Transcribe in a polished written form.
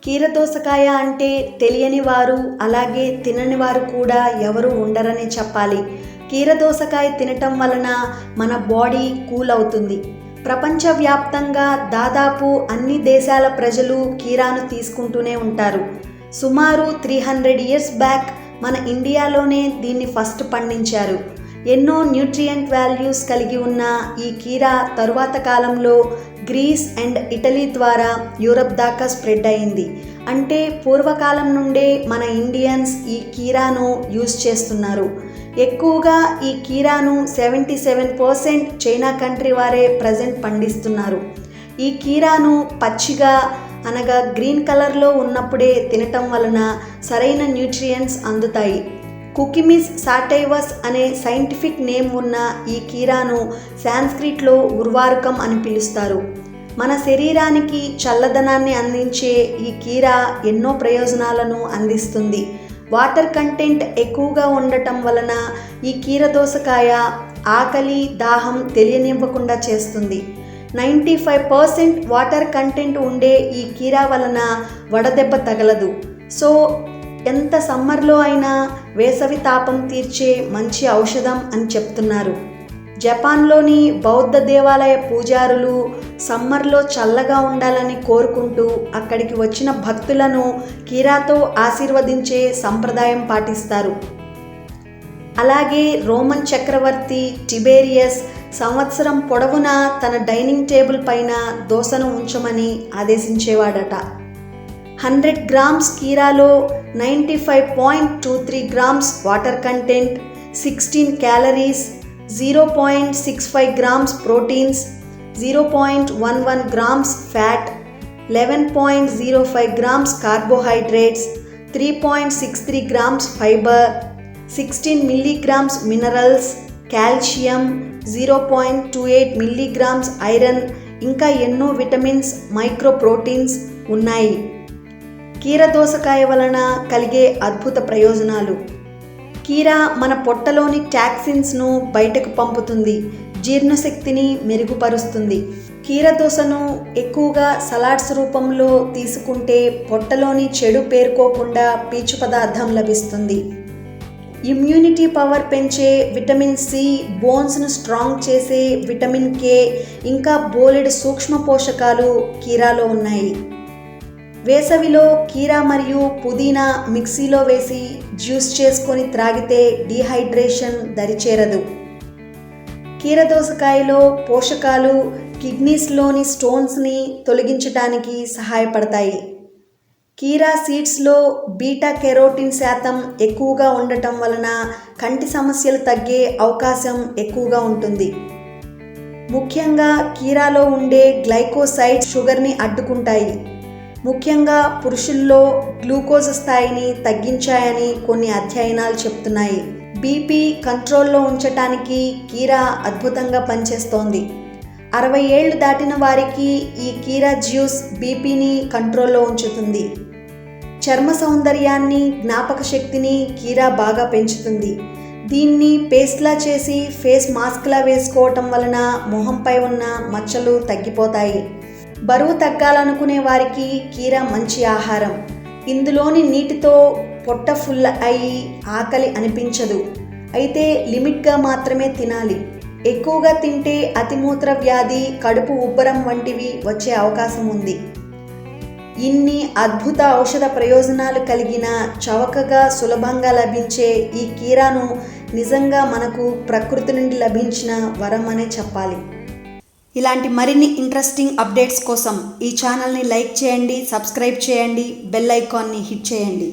కీరదోసకాయ అంటే తెలియని వారు అలాగే తినని వారు కూడా ఎవరు ఉండరని చెప్పాలి. కీరదోసకాయ తినటం వలన మన బాడీ కూల్ అవుతుంది. ప్రపంచవ్యాప్తంగా దాదాపు అన్ని దేశాల ప్రజలు కీరాను తీసుకుంటూనే ఉంటారు. సుమారు 300 ఇయర్స్ బ్యాక్ మన ఇండియాలోనే దీన్ని ఫస్ట్ పండించారు. ఎన్నో న్యూట్రియంట్ వాల్యూస్ కలిగి ఉన్న ఈ కీరా తరువాత కాలంలో గ్రీస్ అండ్ ఇటలీ ద్వారా యూరప్ దాకా స్ప్రెడ్ అయింది. అంటే పూర్వకాలం నుండే మన ఇండియన్స్ ఈ కీరాను యూజ్ చేస్తున్నారు. ఎక్కువగా ఈ కీరాను 77% చైనా కంట్రీ వారే ప్రజెంట్ పండిస్తున్నారు. ఈ కీరాను పచ్చిగా అనగా గ్రీన్ కలర్లో ఉన్నప్పుడే తినటం వలన సరైన న్యూట్రియంట్స్ అందుతాయి. కుకిమిస్ సాటైవస్ అనే సైంటిఫిక్ నేమ్ ఉన్న ఈ కీరాను సాంస్క్రిట్లో ఉర్వారుకం అని పిలుస్తారు. మన శరీరానికి చల్లదనాన్ని అందించే ఈ కీరా ఎన్నో ప్రయోజనాలను అందిస్తుంది. వాటర్ కంటెంట్ ఎక్కువగా ఉండటం వలన ఈ కీరదోసకాయ ఆకలి దాహం తెలియనివ్వకుండా చేస్తుంది. 95% వాటర్ కంటెంట్ ఉండే ఈ కీరా వలన వడదెబ్బ తగలదు. సో ఎంత సమ్మర్లో అయినా వేసవి తాపం తీర్చే మంచి ఔషధం అని చెప్తున్నారు. జపాన్లోని బౌద్ధ దేవాలయ పూజారులు సమ్మర్లో చల్లగా ఉండాలని కోరుకుంటూ అక్కడికి వచ్చిన భక్తులను కీరాతో ఆశీర్వదించే సంప్రదాయం పాటిస్తారు. అలాగే రోమన్ చక్రవర్తి టిబేరియస్ సంవత్సరం పొడవునా తన డైనింగ్ టేబుల్ పైన దోసను ఉంచమని ఆదేశించేవాడట. 100 గ్రామ్స్ కీరాలో 95.23 grams water content, 16 calories, 0.65 grams proteins, 0.11 grams fat, 11.05 grams carbohydrates, 3.63 grams fibre, 16 milligrams minerals, calcium, 0.28 milligrams iron, ఇంకా ఎన్నో విటమిన్స్ మైక్రో ప్రోటీన్స్ ఉన్నాయి. కీరదోసకాయ వలన కలిగే అద్భుత ప్రయోజనాలు. కీర మన పొట్టలోని టాక్సిన్స్ను బయటకు పంపుతుంది, జీర్ణశక్తిని మెరుగుపరుస్తుంది. కీరదోసను ఎక్కువగా సలాడ్స్ రూపంలో తీసుకుంటే పొట్టలోని చెడు పేరుకోకుండా పీచు పదార్థం లభిస్తుంది. ఇమ్యూనిటీ పవర్ పెంచే విటమిన్ సి, బోన్స్ను స్ట్రాంగ్ చేసే విటమిన్ కే, ఇంకా బోలెడు సూక్ష్మ పోషకాలు కీరాలో ఉన్నాయి. వేసవిలో కీరా మరియు పుదీనా మిక్సీలో వేసి జ్యూస్ చేసుకొని త్రాగితే డీహైడ్రేషన్ దరిచేరదు. కీరదోసకాయలో పోషకాలు కిడ్నీస్లోని స్టోన్స్ని తొలగించడానికి సహాయపడతాయి. కీరా సీడ్స్లో బీటా కెరోటిన్ శాతం ఎక్కువగా ఉండటం వలన కంటి సమస్యలు తగ్గే అవకాశం ఎక్కువగా ఉంటుంది. ముఖ్యంగా కీరాలో ఉండే గ్లైకోసైడ్స్ షుగర్ని అడ్డుకుంటాయి. ముఖ్యంగా పురుషుల్లో గ్లూకోజ్ స్థాయిని తగ్గించాయని కొన్ని అధ్యయనాలు చెప్తున్నాయి. బీపీ కంట్రోల్లో ఉంచటానికి కీరా అద్భుతంగా పనిచేస్తోంది. 60 ఏళ్లు దాటిన వారికి ఈ కీరా జ్యూస్ బీపీని కంట్రోల్లో ఉంచుతుంది. చర్మ సౌందర్యాన్ని, జ్ఞాపక శక్తిని కీరా బాగా పెంచుతుంది. దీన్ని పేస్ట్లా చేసి ఫేస్ మాస్క్లా వేసుకోవటం వలన మొహంపై ఉన్న మచ్చలు తగ్గిపోతాయి. బరువు తగ్గాలనుకునే వారికి కీరా మంచి ఆహారం. ఇందులోని నీటితో పొట్ట ఫుల్ అయ్యి ఆకలి అనిపించదు. అయితే లిమిట్గా మాత్రమే తినాలి. ఎక్కువగా తింటే అతిమూత్ర వ్యాధి, కడుపు ఉబ్బరం వంటివి వచ్చే అవకాశం ఉంది. ఇన్ని అద్భుత ఔషధ ప్రయోజనాలు కలిగిన చవకగా సులభంగా లభించే ఈ కీరాను నిజంగా మనకు ప్రకృతి నుండి లభించిన వరం అనే చెప్పాలి. ఇలాంటి మరిన్ని ఇంట్రెస్టింగ్ అప్డేట్స్ కోసం ఈ ఛానల్ని లైక్ చేయండి, సబ్స్క్రైబ్ చేయండి, బెల్ ఐకాన్ని హిట్ చేయండి.